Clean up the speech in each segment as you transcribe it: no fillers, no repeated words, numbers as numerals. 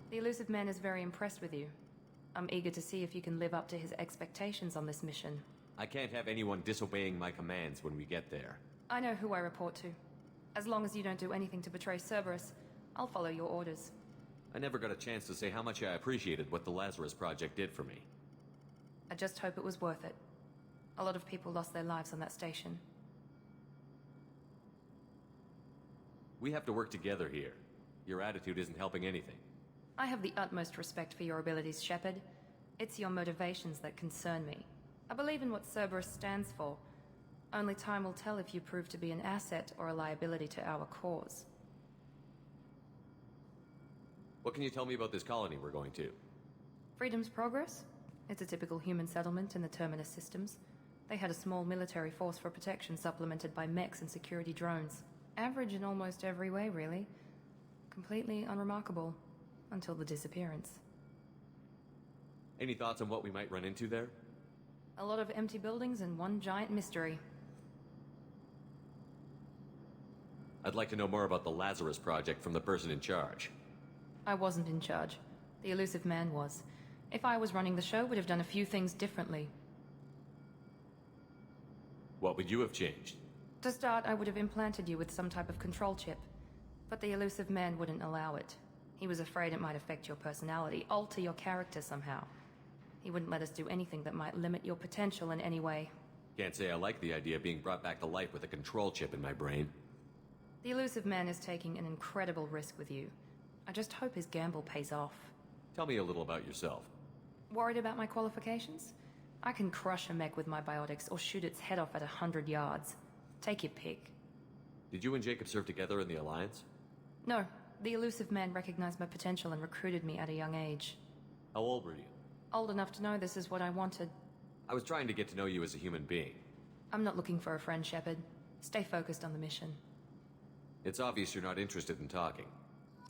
The Elusive Man is very impressed with you. I'm eager to see if you can live up to his expectations on this mission. I can't have anyone disobeying my commands when we get there. I know who I report to. As long as you don't do anything to betray Cerberus, I'll follow your orders. I never got a chance to say how much I appreciated what the Lazarus Project did for me. I just hope it was worth it. A lot of people lost their lives on that station. We have to work together here. Your attitude isn't helping anything. I have the utmost respect for your abilities, Shepard. It's your motivations that concern me. I believe in what Cerberus stands for. Only time will tell if you prove to be an asset or a liability to our cause. What can you tell me about this colony we're going to? Freedom's Progress? It's a typical human settlement in the Terminus systems. They had a small military force for protection supplemented by mechs and security drones. Average in almost every way, really. Completely unremarkable. Until the disappearance. Any thoughts on what we might run into there? A lot of empty buildings and one giant mystery. I'd like to know more about the Lazarus Project from the person in charge. I wasn't in charge. The Elusive Man was. If I was running the show, would have done a few things differently. What would you have changed? To start, I would have implanted you with some type of control chip. But the Elusive Man wouldn't allow it. He was afraid it might affect your personality, alter your character somehow. He wouldn't let us do anything that might limit your potential in any way. Can't say I like the idea of being brought back to life with a control chip in my brain. The Elusive Man is taking an incredible risk with you. I just hope his gamble pays off. Tell me a little about yourself. Worried about my qualifications? I can crush a mech with my biotics or shoot its head off at 100 yards. Take your pick. Did you and Jacob serve together in the Alliance? No. The Elusive Man recognized my potential and recruited me at a young age. How old were you? Old enough to know this is what I wanted. I was trying to get to know you as a human being. I'm not looking for a friend, Shepard. Stay focused on the mission. It's obvious you're not interested in talking.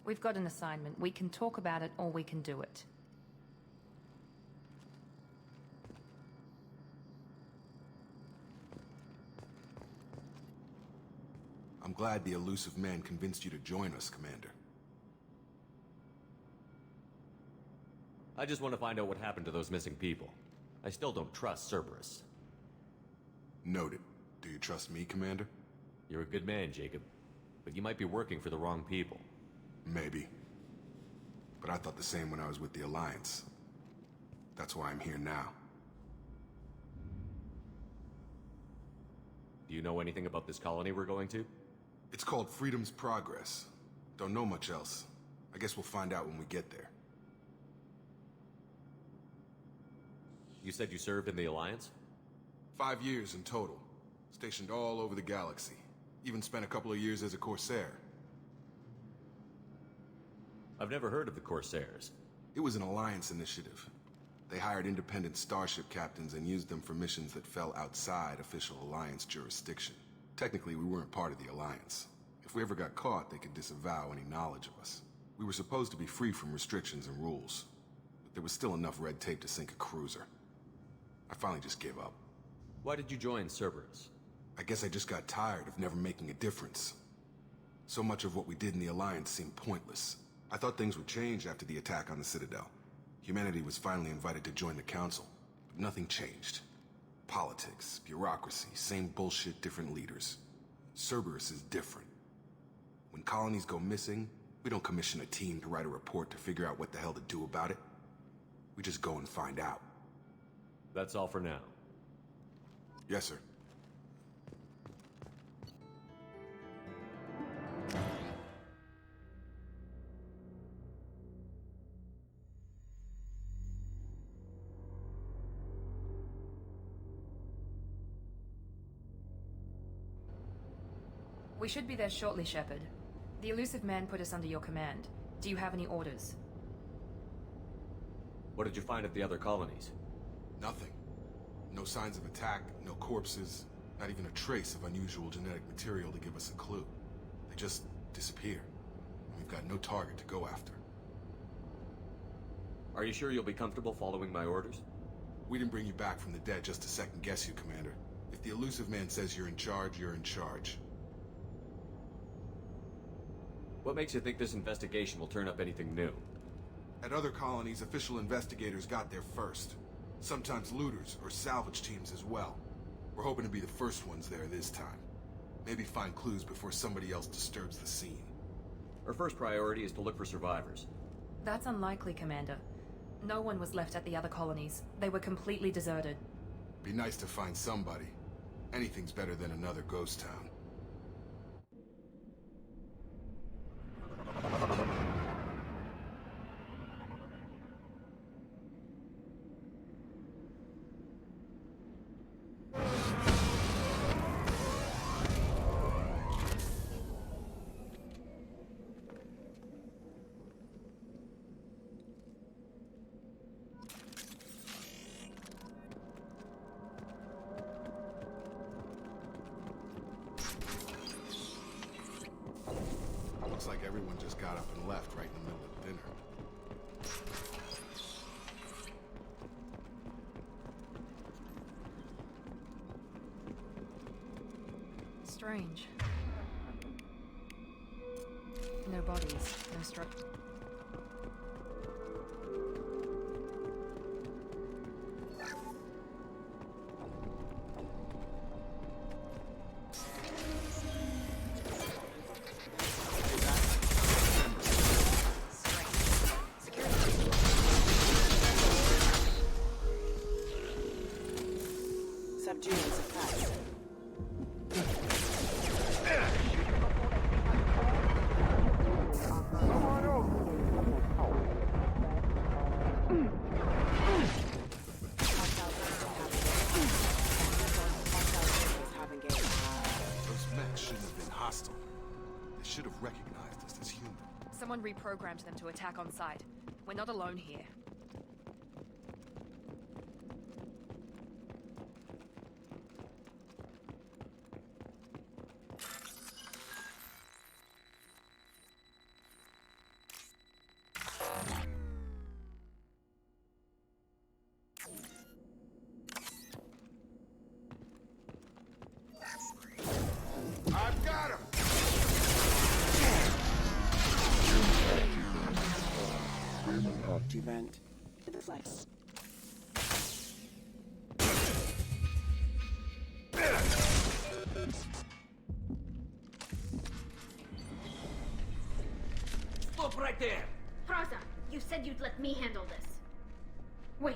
We've got an assignment. We can talk about it or we can do it. I'm glad the Elusive Man convinced you to join us, Commander. I just want to find out what happened to those missing people. I still don't trust Cerberus. Noted. Do you trust me, Commander? You're a good man, Jacob. But you might be working for the wrong people. Maybe. But I thought the same when I was with the Alliance. That's why I'm here now. Do you know anything about this colony we're going to? It's called Freedom's Progress. Don't know much else. I guess we'll find out when we get there. You said you served in the Alliance? 5 years in total. Stationed all over the galaxy. Even spent a couple of years as a Corsair. I've never heard of the Corsairs. It was an Alliance initiative. They hired independent starship captains and used them for missions that fell outside official Alliance jurisdiction. Technically, we weren't part of the Alliance. If we ever got caught, they could disavow any knowledge of us. We were supposed to be free from restrictions and rules, but there was still enough red tape to sink a cruiser. I finally just gave up. Why did you join Cerberus? I guess I just got tired of never making a difference. So much of what we did in the Alliance seemed pointless. I thought things would change after the attack on the Citadel. Humanity was finally invited to join the Council, but nothing changed. Politics, bureaucracy, same bullshit, different leaders. Cerberus is different. When colonies go missing, we don't commission a team to write a report to figure out what the hell to do about it. We just go and find out. That's all for now. Yes, sir. We should be there shortly, Shepard. The Elusive Man put us under your command. Do you have any orders? What did you find at the other colonies? Nothing. No signs of attack, no corpses, not even a trace of unusual genetic material to give us a clue. They just disappear. And we've got no target to go after. Are you sure you'll be comfortable following my orders? We didn't bring you back from the dead just to second guess you, Commander. If the Elusive Man says you're in charge, you're in charge. What makes you think this investigation will turn up anything new? At other colonies, official investigators got there first. Sometimes looters or salvage teams as well. We're hoping to be the first ones there this time. Maybe find clues before somebody else disturbs the scene. Our first priority is to look for survivors. That's unlikely, Commander. No one was left at the other colonies. They were completely deserted. Be nice to find somebody. Anything's better than another ghost town. Looks like everyone just got up and left right in the middle of dinner. Strange. No bodies, no structure. Subduing suppressed. Those mechs shouldn't have been hostile. They should have recognized us as human. Someone reprogrammed them to attack on sight. We're not alone here. I've got him! Prevent. Flex. Stop right there! Praza, you said you'd let me handle this. Wait,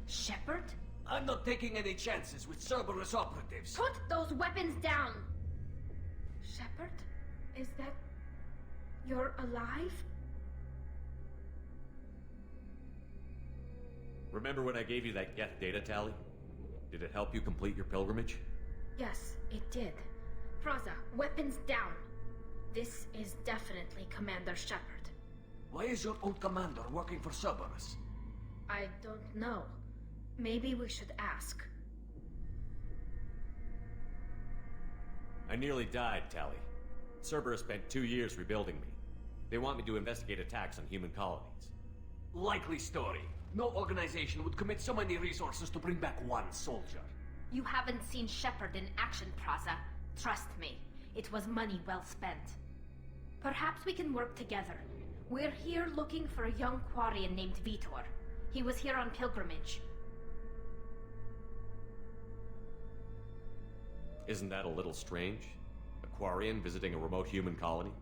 Shepard? I'm not taking any chances with Cerberus operatives. Put those weapons down! Shepard? Is that... you're alive? Remember when I gave you that Geth data tally? Did it help you complete your pilgrimage? Yes, it did. Praza, weapons down. This is definitely Commander Shepard. Why is your old commander working for Cerberus? I don't know. Maybe we should ask. I nearly died, Tally. Cerberus spent 2 years rebuilding me. They want me to investigate attacks on human colonies. Likely story. No organization would commit so many resources to bring back one soldier. You haven't seen Shepard in action, Praza. Trust me, it was money well spent. Perhaps we can work together. We're here looking for a young Quarian named Vitor. He was here on pilgrimage. Isn't that a little strange? A Quarian visiting a remote human colony?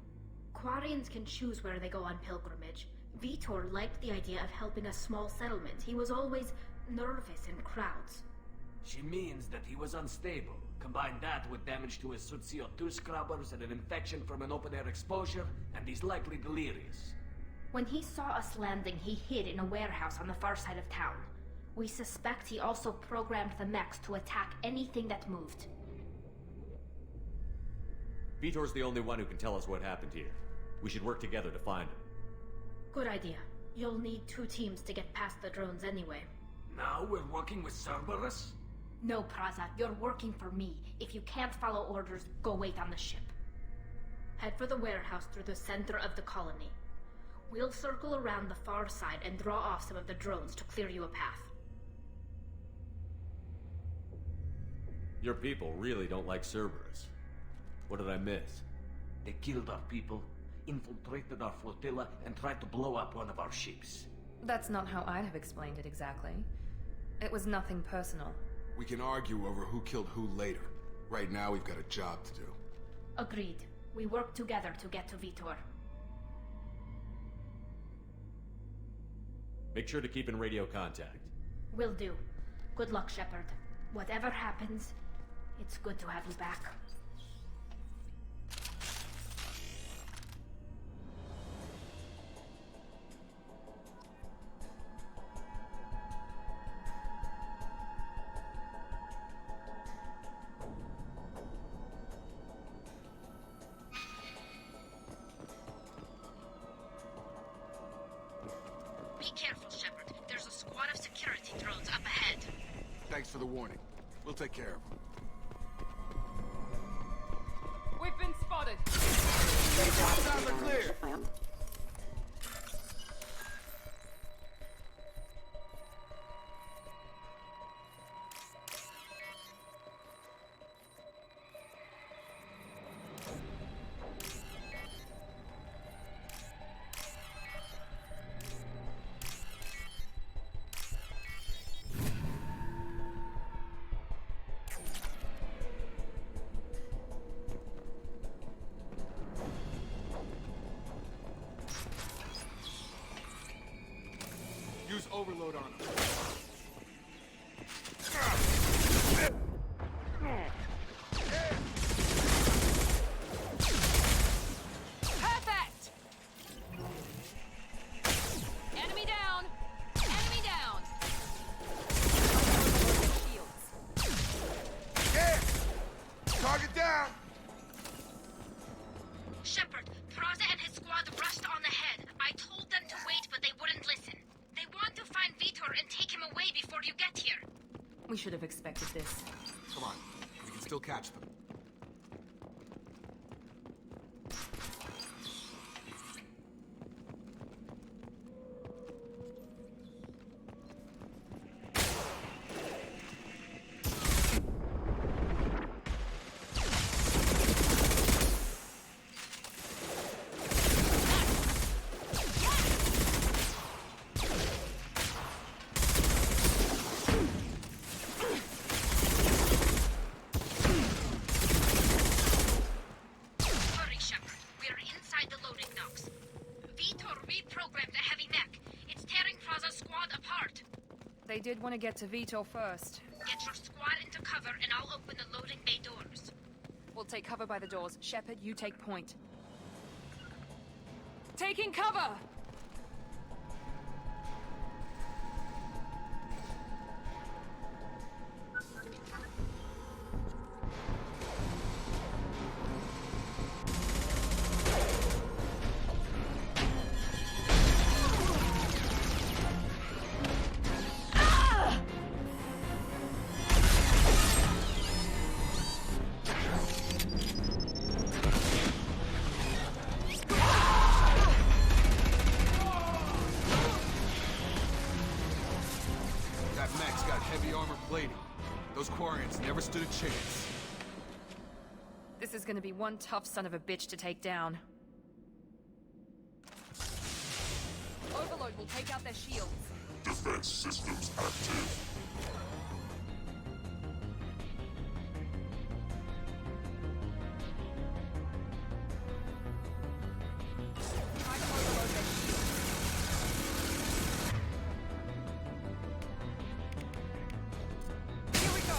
Quarians can choose where they go on pilgrimage. Vitor liked the idea of helping a small settlement. He was always nervous in crowds. She means that he was unstable. Combine that with damage to his Sutsio-2 scrubbers and an infection from an open-air exposure, and he's likely delirious. When he saw us landing, he hid in a warehouse on the far side of town. We suspect he also programmed the mechs to attack anything that moved. Vitor's the only one who can tell us what happened here. We should work together to find him. Good idea. You'll need 2 teams to get past the drones anyway. Now we're working with Cerberus? No, Praza, you're working for me. If you can't follow orders, go wait on the ship. Head for the warehouse through the center of the colony. We'll circle around the far side and draw off some of the drones to clear you a path. Your people really don't like Cerberus. What did I miss? They killed our people. infiltrated our flotilla and tried to blow up one of our ships. That's not how I'd have explained it exactly. It was nothing personal. We can argue over who killed who later. Right now, we've got a job to do. Agreed. We work together to get to Vitor. Make sure to keep in radio contact. Will do. Good luck, Shepard. Whatever happens, it's good to have you back. Be careful, Shepard. There's a squad of security drones up ahead. Thanks for the warning. We'll take care of them. We've been spotted! Sounds are clear! Use overload on them. Perfect! Enemy down! Enemy down! Yeah! Target down! Shepard, Praza and his squad rushed on ahead. I told them to wait, but they wouldn't listen. They want to find Vitor and take him away before you get here. We should have expected this. Come on, we can still catch them. Hurry, Shepard. We're inside the loading docks. Vitor reprogrammed the heavy mech. It's tearing Praza's squad apart. They did want to get to Vitor first. Get your squad into cover and I'll open the loading bay doors. We'll take cover by the doors. Shepard, you take point. Taking cover! That mech's got heavy armor plating. Those Quarians never stood a chance. This is gonna be one tough son of a bitch to take down. Overload will take out their shields. Defense systems active. Try to overload their shields. Here we go!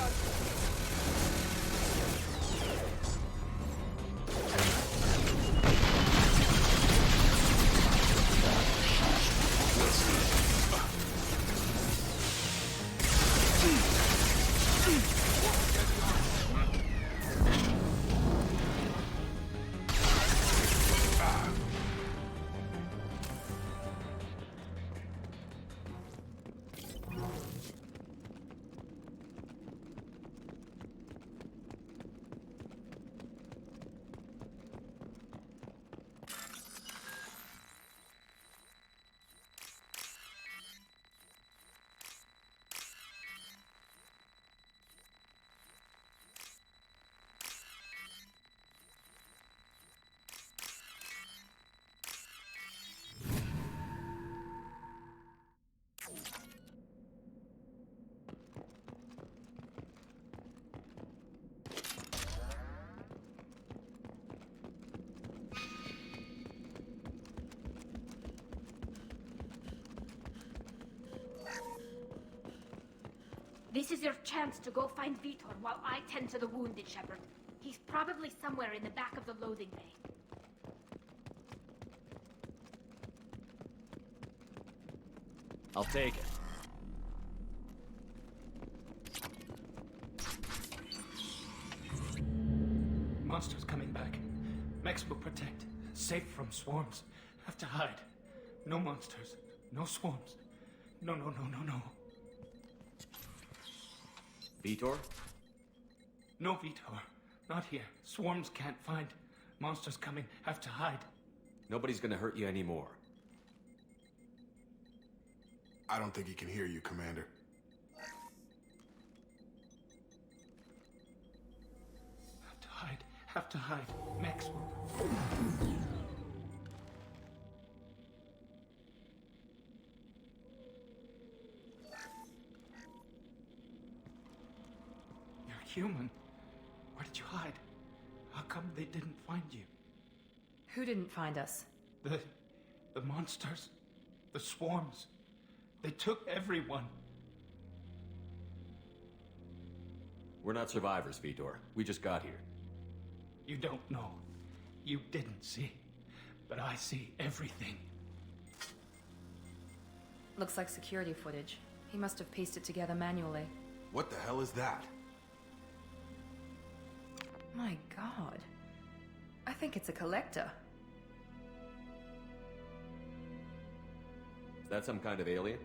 This is your chance to go find Vitor while I tend to the wounded, Shepard. He's probably somewhere in the back of the loading bay. I'll take it. Monsters coming back. Mechs will protect. Safe from swarms. Have to hide. No monsters. No swarms. No. Vitor? No Vitor. Not here. Swarms can't find. Monsters coming. Have to hide. Nobody's gonna hurt you anymore. I don't think he can hear you, Commander. Have to hide. Have to hide. Mechs will... You're human. Where did you hide? How come they didn't find you? Who didn't find us? The monsters. The swarms. They took everyone. We're not survivors, Vitor. We just got here. You don't know. You didn't see. But I see everything. Looks like security footage. He must have pieced it together manually. What the hell is that? My god. I think it's a collector. Is that some kind of alien?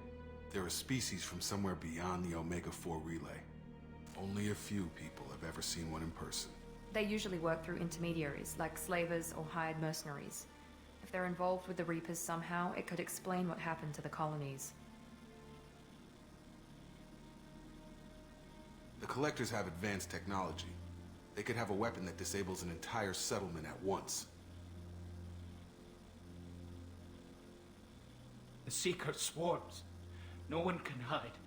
They're a species from somewhere beyond the Omega-4 relay. Only a few people have ever seen one in person. They usually work through intermediaries, like slavers or hired mercenaries. If they're involved with the Reapers somehow, it could explain what happened to the colonies. The Collectors have advanced technology. They could have a weapon that disables an entire settlement at once. The Seeker swarms. No one can hide.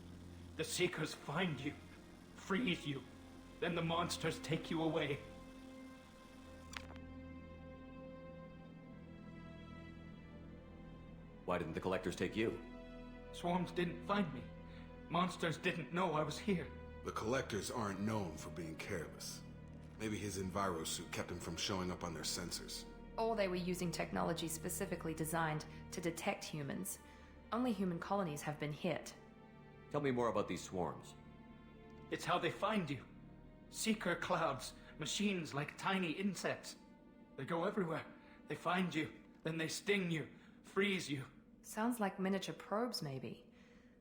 The Seekers find you, freeze you, then the monsters take you away. Why didn't the Collectors take you? Swarms didn't find me. Monsters didn't know I was here. The Collectors aren't known for being careless. Maybe his Enviro suit kept him from showing up on their sensors. Or they were using technology specifically designed to detect humans. Only human colonies have been hit. Tell me more about these swarms. It's how they find you. Seeker clouds, machines like tiny insects. They go everywhere. They find you, then they sting you, freeze you. Sounds like miniature probes, maybe.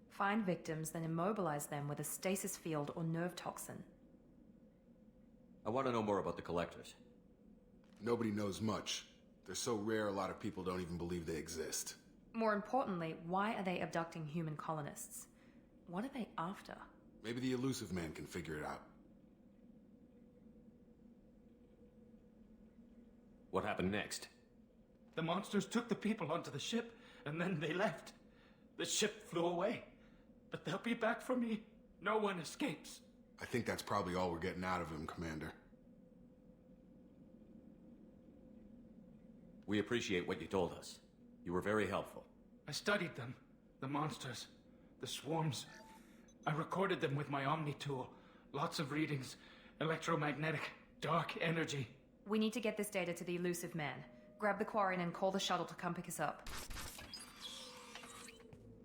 Find victims, then immobilize them with a stasis field or nerve toxin. I want to know more about the Collectors. Nobody knows much. They're so rare a lot of people don't even believe they exist. More importantly, why are they abducting human colonists? What are they after? Maybe the Elusive Man can figure it out. What happened next? The monsters took the people onto the ship, and then they left. The ship flew away. But they'll be back for me. No one escapes. I think that's probably all we're getting out of him, Commander. We appreciate what you told us. You were very helpful. I studied them. The monsters. The swarms. I recorded them with my Omni tool. Lots of readings. Electromagnetic. Dark energy. We need to get this data to the Elusive Man. Grab the Quarian and call the shuttle to come pick us up.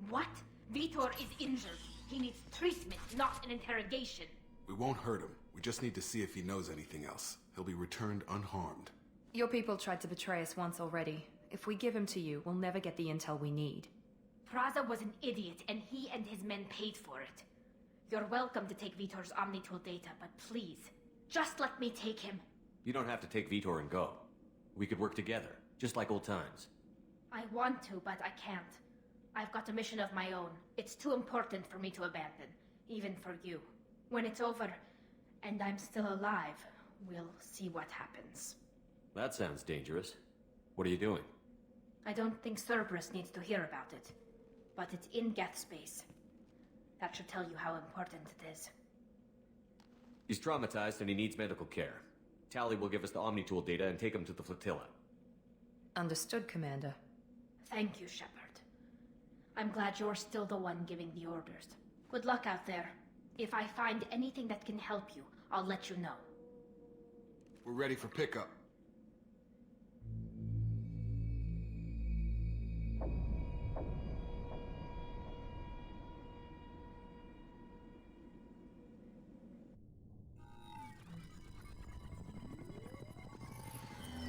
What? Vitor is injured. He needs treatment, not an interrogation. We won't hurt him. We just need to see if he knows anything else. He'll be returned unharmed. Your people tried to betray us once already. If we give him to you, we'll never get the intel we need. Praza was an idiot, and he and his men paid for it. You're welcome to take Vitor's Omnitool data, but please, just let me take him. You don't have to take Vitor and go. We could work together, just like old times. I want to, but I can't. I've got a mission of my own. It's too important for me to abandon, even for you. When it's over, and I'm still alive, we'll see what happens. That sounds dangerous. What are you doing? I don't think Cerberus needs to hear about it, but it's in Geth space. That should tell you how important it is. He's traumatized and he needs medical care. Tali will give us the Omnitool data and take him to the flotilla. Understood, Commander. Thank you, Shepard. I'm glad you're still the one giving the orders. Good luck out there. If I find anything that can help you, I'll let you know. We're ready for pickup.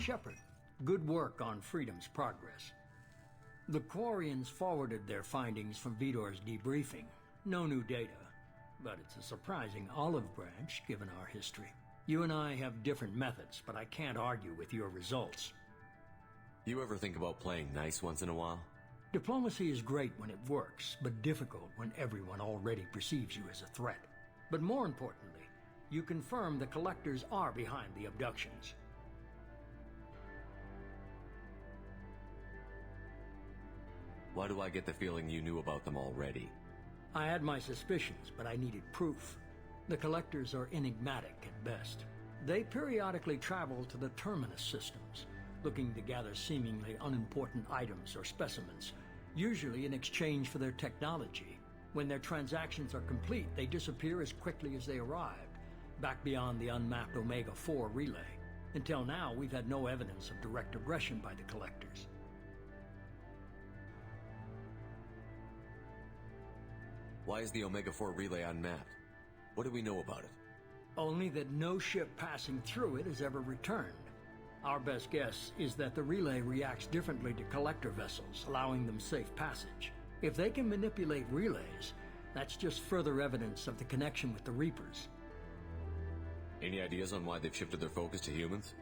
Shepard, good work on Freedom's progress. The Quarians forwarded their findings from Vitor's debriefing. No new data, but it's a surprising olive branch given our history. You and I have different methods, but I can't argue with your results. You ever think about playing nice once in a while? Diplomacy is great when it works, but difficult when everyone already perceives you as a threat. But more importantly, you confirm the Collectors are behind the abductions. Why do I get the feeling you knew about them already? I had my suspicions, but I needed proof. The Collectors are enigmatic at best. They periodically travel to the Terminus systems, looking to gather seemingly unimportant items or specimens, usually in exchange for their technology. When their transactions are complete, they disappear as quickly as they arrived, back beyond the unmapped Omega-4 relay. Until now, we've had no evidence of direct aggression by the Collectors. Why is the Omega-4 relay unmapped? What do we know about it? Only that no ship passing through it has ever returned. Our best guess is that the relay reacts differently to Collector vessels, allowing them safe passage. If they can manipulate relays, that's just further evidence of the connection with the Reapers. Any ideas on why they've shifted their focus to humans?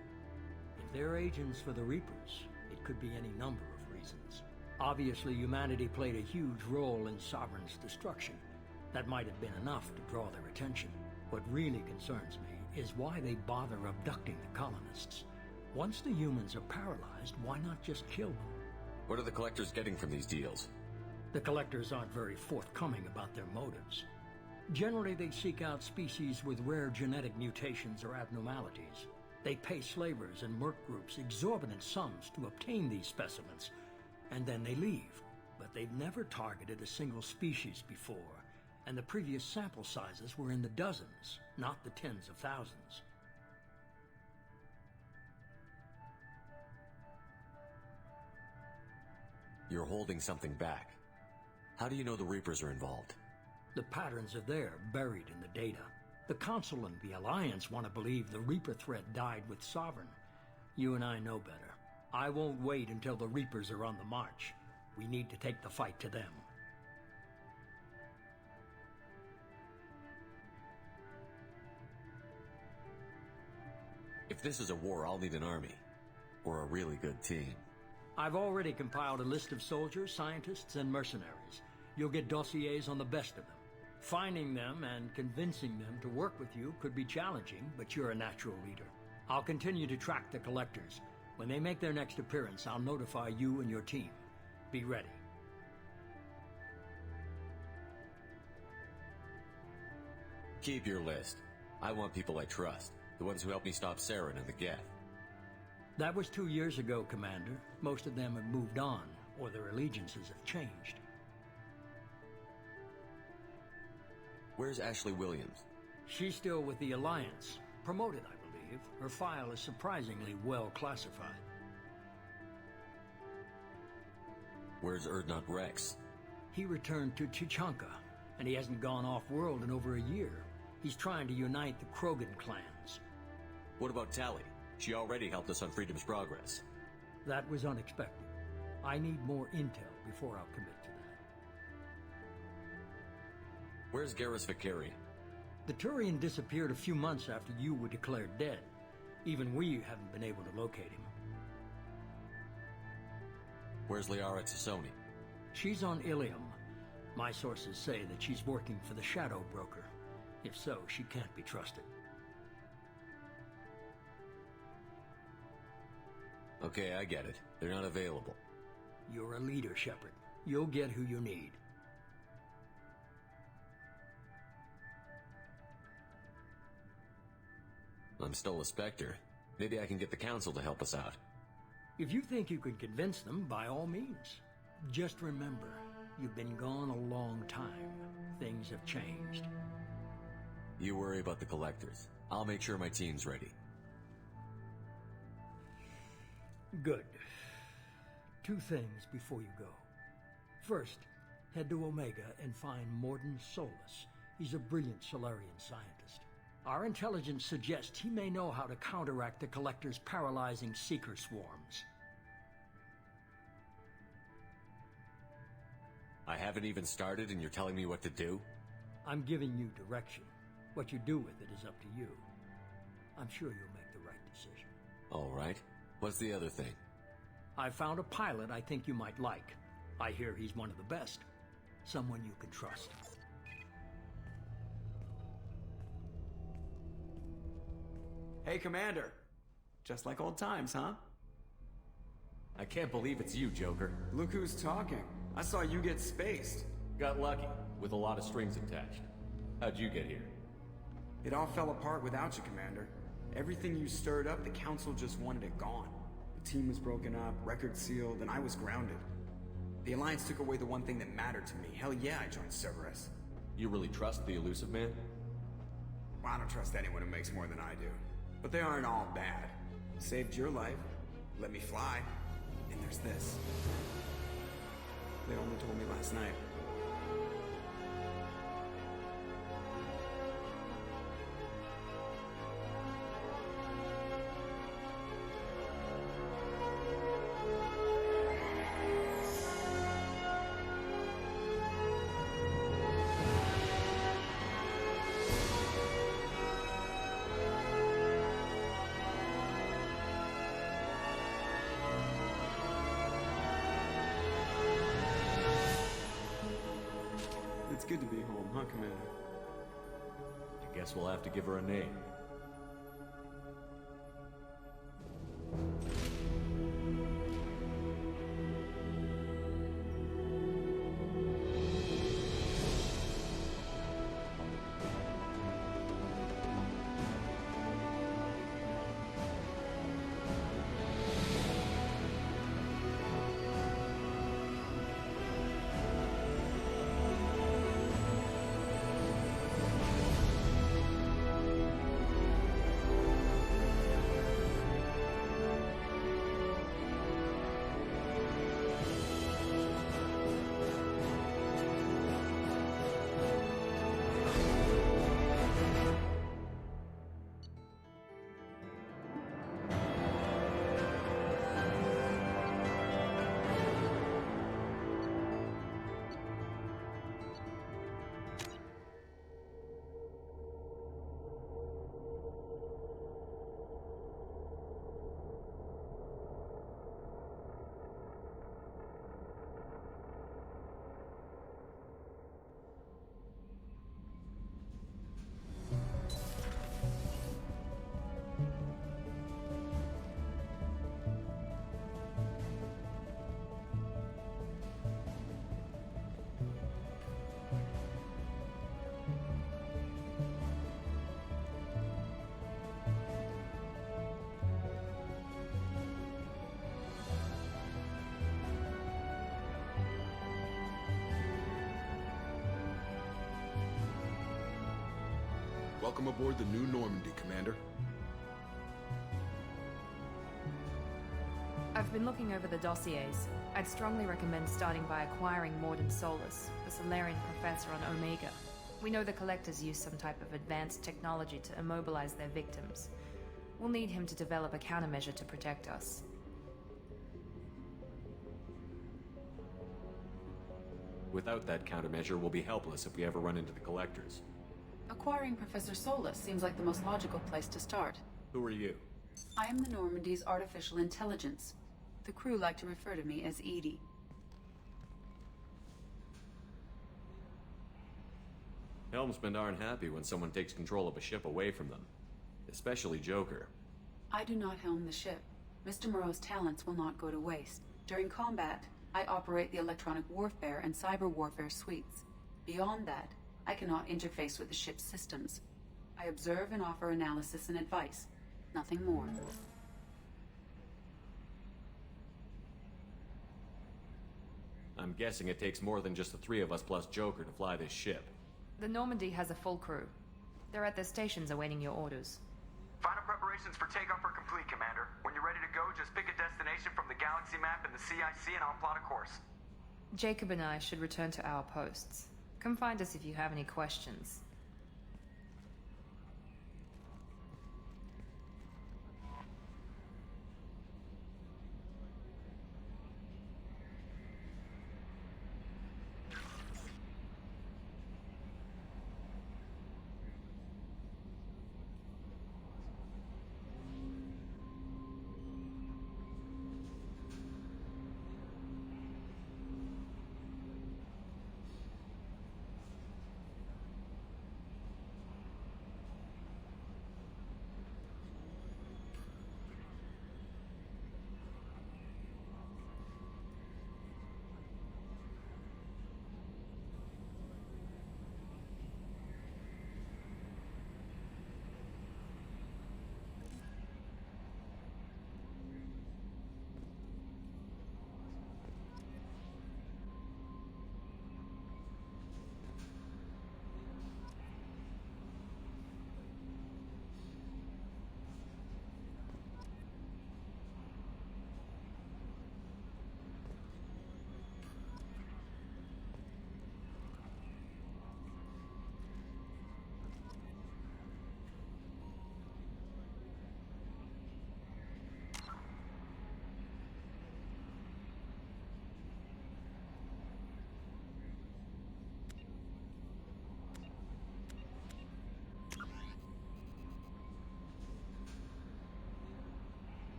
If they're agents for the Reapers, it could be any number of reasons. Obviously, humanity played a huge role in Sovereign's destruction. That might have been enough to draw their attention. What really concerns me is why they bother abducting the colonists. Once the humans are paralyzed, why not just kill them? What are the Collectors getting from these deals? The Collectors aren't very forthcoming about their motives. Generally, they seek out species with rare genetic mutations or abnormalities. They pay slavers and merc groups exorbitant sums to obtain these specimens, and then they leave. But they've never targeted a single species before, and the previous sample sizes were in the dozens, not the tens of thousands. You're holding something back. How do you know the Reapers are involved? The patterns are there, buried in the data. The Council and the Alliance want to believe the Reaper threat died with Sovereign. You and I know better. I won't wait until the Reapers are on the march. We need to take the fight to them. If this is a war, I'll need an army. Or a really good team. I've already compiled a list of soldiers, scientists, and mercenaries. You'll get dossiers on the best of them. Finding them and convincing them to work with you could be challenging, but you're a natural leader. I'll continue to track the Collectors. When they make their next appearance, I'll notify you and your team. Be ready. Keep your list. I want people I trust. The ones who helped me stop Saren and the Geth. That was 2 years ago, Commander. Most of them have moved on, or their allegiances have changed. Where's Ashley Williams? She's still with the Alliance. Promoted, I believe. Her file is surprisingly well classified. Where's Urdnot Rex? He returned to Tuchanka, and he hasn't gone off-world in over a year. He's trying to unite the Krogan clans. What about Tali? She already helped us on Freedom's progress. That was unexpected. I need more intel before I'll commit to that. Where's Garrus Vakarian? The Turian disappeared a few months after you were declared dead. Even we haven't been able to locate him. Where's Liara Tassoni? She's on Ilium. My sources say that she's working for the Shadow Broker. If so, she can't be trusted. Okay, I get it. They're not available. You're a leader, Shepard. You'll get who you need. I'm still a Spectre. Maybe I can get the Council to help us out. If you think you can convince them, by all means. Just remember, you've been gone a long time. Things have changed. You worry about the collectors. I'll make sure my team's ready. Good. Two things before you go. First, head to Omega and find Mordin Solus. He's a brilliant Solarian scientist. Our intelligence suggests he may know how to counteract the Collector's paralyzing Seeker swarms. I haven't even started and you're telling me what to do? I'm giving you direction. What you do with it is up to you. I'm sure you'll make the right decision. All right. What's the other thing? I found a pilot I think you might like. I hear he's one of the best. Someone you can trust. Hey, Commander. Just like old times, huh? I can't believe it's you, Joker. Look who's talking. I saw you get spaced. Got lucky, with a lot of strings attached. How'd you get here? It all fell apart without you, Commander. Everything you stirred up, the Council just wanted it gone. The team was broken up, records sealed, and I was grounded. The Alliance took away the one thing that mattered to me. Hell yeah, I joined Cerberus. You really trust the Illusive Man? Well, I don't trust anyone who makes more than I do. But they aren't all bad. Saved your life, let me fly, and there's this. They only told me last night. It's good to be home, huh, Commander? I guess we'll have to give her a name. Welcome aboard the New Normandy, Commander. I've been looking over the dossiers. I'd strongly recommend starting by acquiring Mordin Solus, the Solarian professor on Omega. We know the Collectors use some type of advanced technology to immobilize their victims. We'll need him to develop a countermeasure to protect us. Without that countermeasure, we'll be helpless if we ever run into the Collectors. Acquiring Professor Solus seems like the most logical place to start. Who are you? I am the Normandy's artificial intelligence. The crew like to refer to me as Edie. Helmsmen aren't happy when someone takes control of a ship away from them. Especially Joker. I do not helm the ship. Mr. Moreau's talents will not go to waste. During combat, I operate the electronic warfare and cyber warfare suites. Beyond that, I cannot interface with the ship's systems. I observe and offer analysis and advice. Nothing more. I'm guessing it takes more than just the three of us plus Joker to fly this ship. The Normandy has a full crew. They're at their stations awaiting your orders. Final preparations for takeoff are complete, Commander. When you're ready to go, just pick a destination from the galaxy map in the CIC and I'll plot a course. Jacob and I should return to our posts. Come find us if you have any questions.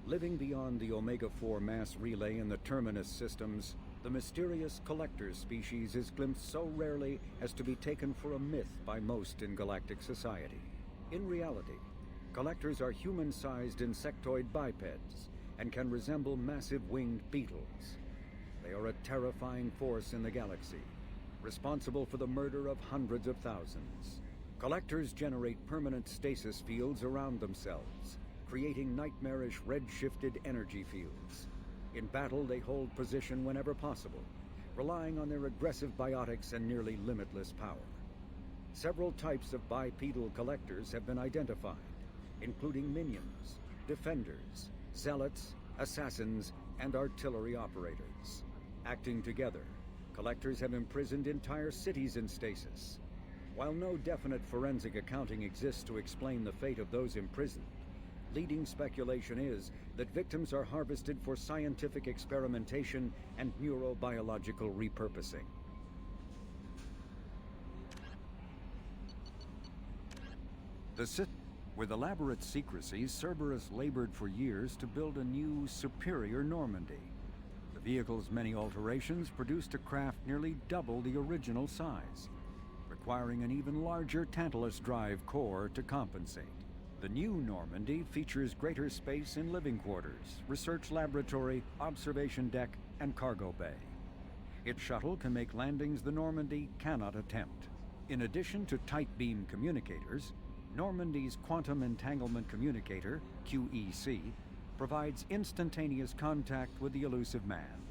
Living beyond the Omega-4 mass relay in the Terminus systems, the mysterious Collector species is glimpsed so rarely as to be taken for a myth by most in galactic society. In reality, Collectors are human-sized insectoid bipeds and can resemble massive winged beetles. They are a terrifying force in the galaxy, responsible for the murder of hundreds of thousands. Collectors generate permanent stasis fields around themselves, creating nightmarish red-shifted energy fields. In battle, they hold position whenever possible, relying on their aggressive biotics and nearly limitless power. Several types of bipedal collectors have been identified, including minions, defenders, zealots, assassins, and artillery operators. Acting together, collectors have imprisoned entire cities in stasis. While no definite forensic accounting exists to explain the fate of those imprisoned, leading speculation is that victims are harvested for scientific experimentation and neurobiological repurposing. With elaborate secrecy, Cerberus labored for years to build a new, superior Normandy. The vehicle's many alterations produced a craft nearly double the original size, requiring an even larger Tantalus drive core to compensate. The new Normandy features greater space in living quarters, research laboratory, observation deck, and cargo bay. Its shuttle can make landings the Normandy cannot attempt. In addition to tight beam communicators, Normandy's Quantum Entanglement Communicator, QEC, provides instantaneous contact with the elusive man.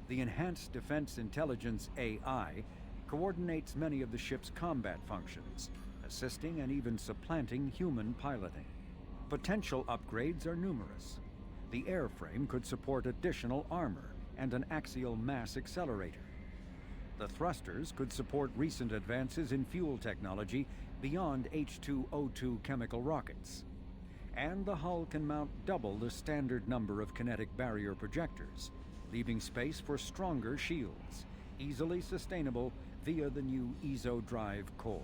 The Enhanced Defense Intelligence AI coordinates many of the ship's combat functions, assisting and even supplanting human piloting. Potential upgrades are numerous. The airframe could support additional armor and an axial mass accelerator. The thrusters could support recent advances in fuel technology beyond H2O2 chemical rockets. And the hull can mount double the standard number of kinetic barrier projectors, leaving space for stronger shields, easily sustainable via the new EZO drive core.